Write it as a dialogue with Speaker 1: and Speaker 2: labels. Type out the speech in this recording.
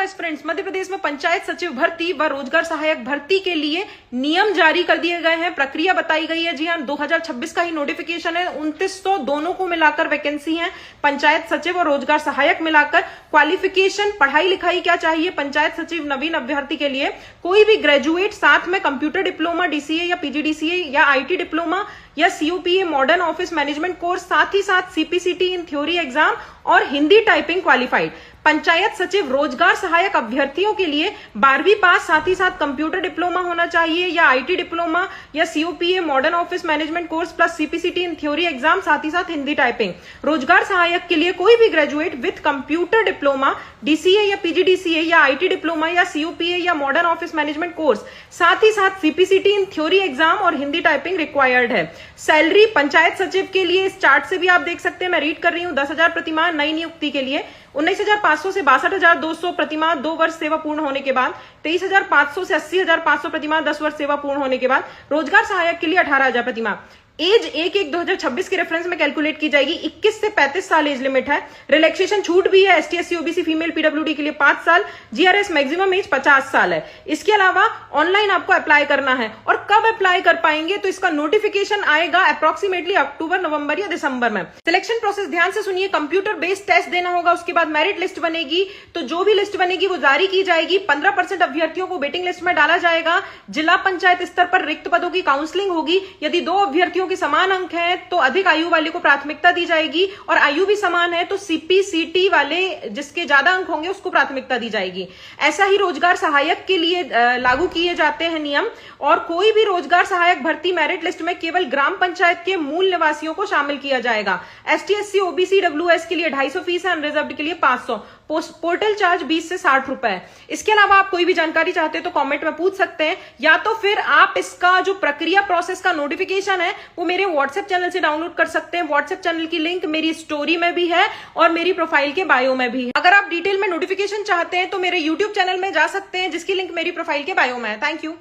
Speaker 1: Guys friends, Madhya Pradesh में पंचायत सचिव भर्ती व रोजगार सहायक भर्ती के लिए नियम जारी कर दिए गए हैं। प्रक्रिया बताई गई है। जी हाँ, 2026 का ही नोटिफिकेशन है। 2900 दोनों को मिलाकर वैकेंसी है, पंचायत सचिव और रोजगार सहायक मिलाकर। क्वालिफिकेशन, पढ़ाई लिखाई क्या चाहिए पंचायत सचिव नवीन अभ्यर्थी के लिए? कोई भी ग्रेजुएट, साथ में कंप्यूटर डिप्लोमा, डीसीए या पीजीडीसीए या आईटी डिप्लोमा या सीओपीए मॉडर्न ऑफिस मैनेजमेंट कोर्स, साथ ही साथ सीपीसीटी इन थ्योरी एग्जाम और हिंदी टाइपिंग क्वालिफाइड। पंचायत सचिव रोजगार सहायक अभ्यर्थियों के लिए 12वीं पास, साथ ही साथ कंप्यूटर डिप्लोमा होना चाहिए या आईटी डिप्लोमा या सीओपीए modern office management course plus CPCT in theory exam, साथ ही साथ हिंदी टाइपिंग। रोजगार सहायक के लिए कोई भी graduate with computer diploma, DCA या पीजीडीसीए या आईटी डिप्लोमा या सीओपीए या मॉडर्न ऑफिस मैनेजमेंट कोर्स, साथ ही साथ सीपीसीटी इन थ्योरी एग्जाम और हिंदी टाइपिंग रिक्वायर्ड है। सैलरी पंचायत सचिव के लिए इस चार्ट से भी आप देख सकते हैं, मैं रीड कर रही हूं। 10,000 प्रतिमाह नई नियुक्ति के लिए, 19,500 से 62,200 प्रतिमाह 2 वर्ष सेवा पूर्ण होने के बाद, 23,500 से 80,500 प्रतिमाह 10 वर्ष सेवा पूर्ण होने के बाद। रोजगार सहायक के लिए 18,000 प्रतिमाह। एज 1/1/2026 के रेफरेंस में कैलकुलेट की जाएगी। 21 से 35 साल एज लिमिट है। रिलैक्सेशन छूट भी है। ST, SC, OBC, female, PWD के लिए 5 साल। जीआरएस मैक्सिमम एज 50 साल है। इसके अलावा ऑनलाइन आपको अप्लाई करना है। और कब अप्लाई कर पाएंगे? तो इसका नोटिफिकेशन आएगा अप्रोक्सीमेटली अक्टूबर, नवंबर या दिसंबर में। सिलेक्शन प्रोसेस ध्यान से सुनिए। कंप्यूटर बेस्ड टेस्ट देना होगा, उसके बाद मेरिट लिस्ट बनेगी। तो जो भी लिस्ट बनेगी वो जारी की जाएगी। 15% अभ्यर्थियों को वेटिंग लिस्ट में डाला जाएगा। जिला पंचायत स्तर पर रिक्त पदों की काउंसलिंग होगी। यदि 2 अभ्यर्थियों के समान अंक हैं तो अधिक आयु वाले को प्राथमिकता दी जाएगी, और आयु भी समान है तो सीपीसीटी वाले जिसके ज्यादा अंक होंगे उसको प्राथमिकता दी जाएगी। ऐसा ही रोजगार सहायक के लिए लागू किए जाते हैं नियम। और कोई भी रोजगार सहायक भर्ती मेरिट लिस्ट में केवल ग्राम पंचायत के मूल निवासियों को शामिल किया जाएगा। एसटी, एससी, ओबीसी, डब्ल्यूएस के लिए 250 फीस है, अनरिजर्व्ड के लिए 500। पोर्टल चार्ज 20 से 60 रुपए है। इसके अलावा आप कोई भी जानकारी चाहते हैं तो कमेंट में पूछ सकते हैं, या तो फिर आप इसका जो प्रक्रिया प्रोसेस का नोटिफिकेशन है वो मेरे व्हाट्सएप चैनल से डाउनलोड कर सकते हैं। व्हाट्सएप चैनल की लिंक मेरी स्टोरी में भी है और मेरी प्रोफाइल के बायो में भी है। अगर आप डिटेल में नोटिफिकेशन चाहते हैं तो मेरे यूट्यूब चैनल में जा सकते हैं, जिसकी लिंक मेरी प्रोफाइल के बायो में है। Thank you.